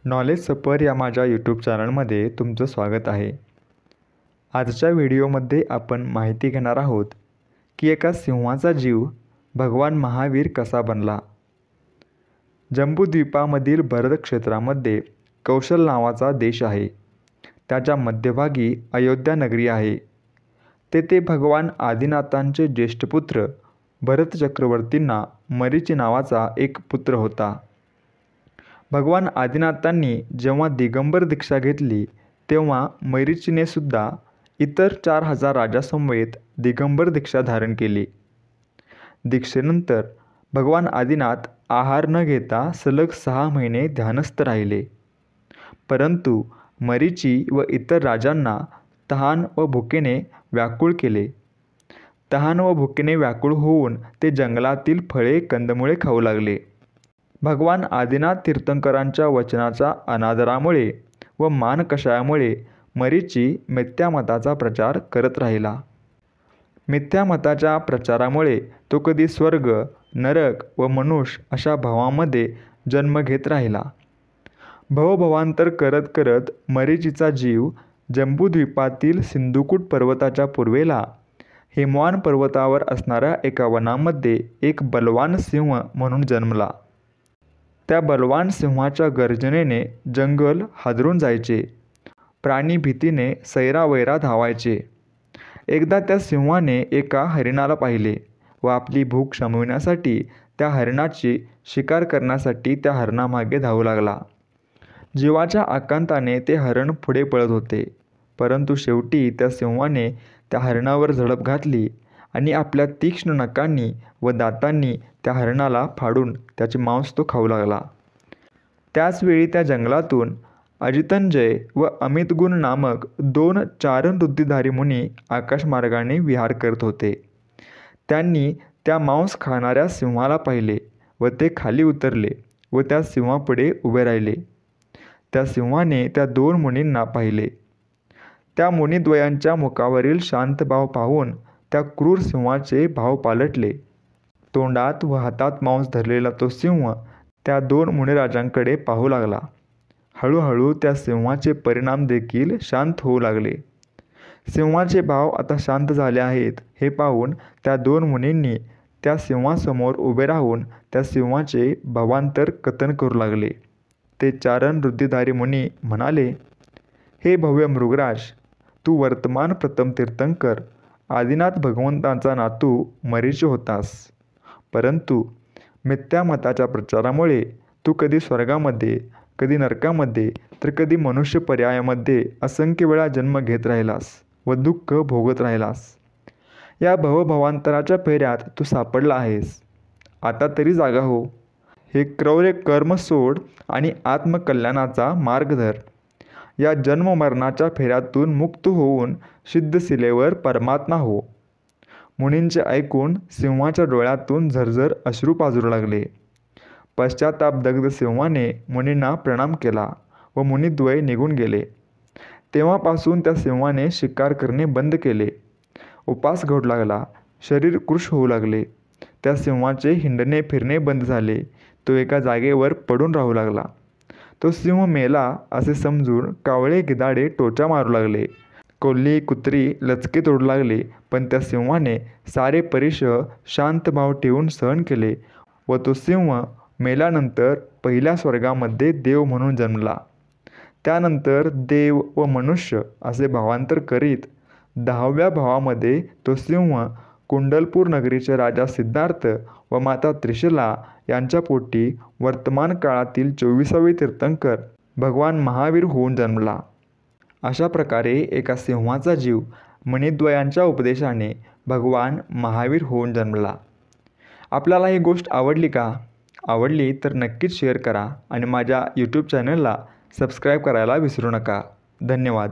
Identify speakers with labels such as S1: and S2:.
S1: Knowledge सफर या माझ्या यूट्यूब चॅनलमध्ये तुमचं स्वागत आहे। आजच्या व्हिडिओमध्ये आपण माहिती घेणार आहोत की एका सिंहाचा जीव भगवान महावीर कसा बनला। जम्बूद्वीपामधील भरत क्षेत्रामध्ये कौशल नावाचा देश आहे। त्याच्या मध्यभागी अयोध्या नगरी आहे। तेथे भगवान आदिनाथांचे ज्येष्ठ पुत्र भरत चक्रवर्तींना मरीची नावाचा एक पुत्र होता। भगवान आदिनाथांनी जेव्हा दिगंबर दीक्षा घेतली तेव्हा मरीचीने सुद्धा इतर 4000 राजासमवेत दिगंबर दीक्षा धारण केली। दीक्षेनंतर भगवान आदिनाथ आहार न घेता सलग 6 महिने ध्यानस्थ राहिले। परंतु मरीची व इतर राजांना तहान व भुकेने व्याकुळ केले। तहान व भुकेने व्याकुळ होऊन ते जंगलातील फळे कंदमुळे खाऊ लागले। भगवान आदिनाथ तीर्थंकरांच्या वचनाच्या अनादरामुळे व मानकषायामुळे मरीची मिथ्यामताचा प्रचार करत राहिला। मिथ्यामताच्या प्रचारामुळे तो कधी स्वर्ग, नरक व मनुष्य अशा भावांमध्ये जन्म घेत राहिला। भवभवांतर करत करत मरीचीचा जीव जम्बूद्वीपातील सिंधुकूट पर्वताच्या पूर्वेला हिमवान पर्वतावर असणाऱ्या एका वनामध्ये एक बलवान सिंह म्हणून जन्मला। त्या बलवान सिंहाच्या गर्जनेने जंगल हादरून जायचे। प्राणी भीतीने सैरावैरा धावायचे। एकदा त्या सिंहाने एका हरिणाला पाहिले व आपली भूक शमविण्यासाठी त्या हरिणाची शिकार करण्यासाठी त्या हरणामागे धावू लागला। जीवाच्या आकांताने ते हरण पुढे पळत होते, परंतु शेवटी त्या सिंहाने त्या हरणावर झडप घातली आणि आपल्या तीक्ष्ण नखांनी व दातांनी त्या हरणाला फाडून त्याचे मांस तो खाऊ लागला। त्याचवेळी त्या जंगलातून अजितंजय व अमितगुण नामक 2 चारणवृत्तीधारी मुनी आकाशमार्गाने विहार करत होते। त्यांनी त्या मांस खाणाऱ्या सिंहाला पाहिले व ते खाली उतरले व त्या सिंहापुढे उभे राहिले। त्या सिंहाने त्या 2 मुनींना पाहिले। त्या मुनिद्वयांच्या मुखावरील शांत भाव पाहून त्या क्रूर सिंहाचे भाव पालटले। तोंडात व हातात मांस धरलेला तो सिंह त्या 2 मुनिराजांकडे पाहू लागला। हळूहळू त्या सिंहाचे परिणाम देखील शांत होऊ लागले। सिंहाचे भाव आता शांत झाले आहेत हे पाहून त्या 2 मुनींनी त्या सिंहासमोर उभे राहून त्या सिंहाचे भावांतर कथन करू लागले। ते चारणवृत्तीधारी मुनी म्हणाले, हे भव्य मृगराज, तू वर्तमान प्रथम तीर्थंकर आदिनाथ भगवंतांचा नातू मरीची होतास। परंतु मिथ्यामताच्या प्रचारामुळे तू कधी स्वर्गामध्ये, कधी नरकामध्ये तर कधी मनुष्य पर्यायामध्ये असंख्य वेळा जन्म घेत राहिलास व दुःख भोगत राहिलास। या भवभवांतराच्या फेऱ्यात तू सापडला आहेस। आता तरी जागा हो। हे क्रौर्य कर्म सोड आणि आत्मकल्याणाचा मार्ग धर। या जन्ममरणाच्या फेऱ्यातून मुक्त होऊन सिद्धशिलेवर परमात्मा हो। मुनींचे ऐकून सिंहाच्या डोळ्यातून झरझर अश्रू पाजरू लागले। पश्चातापदग्ध सिंहाने मुनींना प्रणाम केला व मुनिद्वय निघून गेले। तेव्हापासून त्या सिंहाने शिकार करणे बंद केले। उपास घडू लागला। शरीर कृश होऊ लागले। त्या सिंहाचे हिंडणे फिरणे बंद झाले। तो एका जागेवर पडून राहू लागला। तो सिंह मेला असे समजून कावळे गिधाडे टोचा मारू लागले। कोल्ही कुत्री लचके तोडू लागले, पण त्या सिंहाने सारे परिश शांत भाव ठेवून सहन केले व तो सिंह मेल्यानंतर पहिल्या स्वर्गामध्ये देव म्हणून जन्मला। त्यानंतर देव व मनुष्य असे भावांतर करीत 10व्या भावामध्ये तो सिंह कुंडलपूर नगरीचे राजा सिद्धार्थ व माता त्रिशला यांच्या पोटी वर्तमान काळातील 24वे तीर्थंकर भगवान महावीर होऊन जन्मला। अशा प्रकारे एका सिंहाचा जीव मुनिद्वयांच्या उपदेशाने भगवान महावीर होऊन जन्मला। आपल्याला ही गोष्ट आवडली का? आवडली तर नक्कीच शेअर करा आणि माझ्या यूट्यूब चॅनलला सबस्क्राईब करायला विसरू नका। धन्यवाद।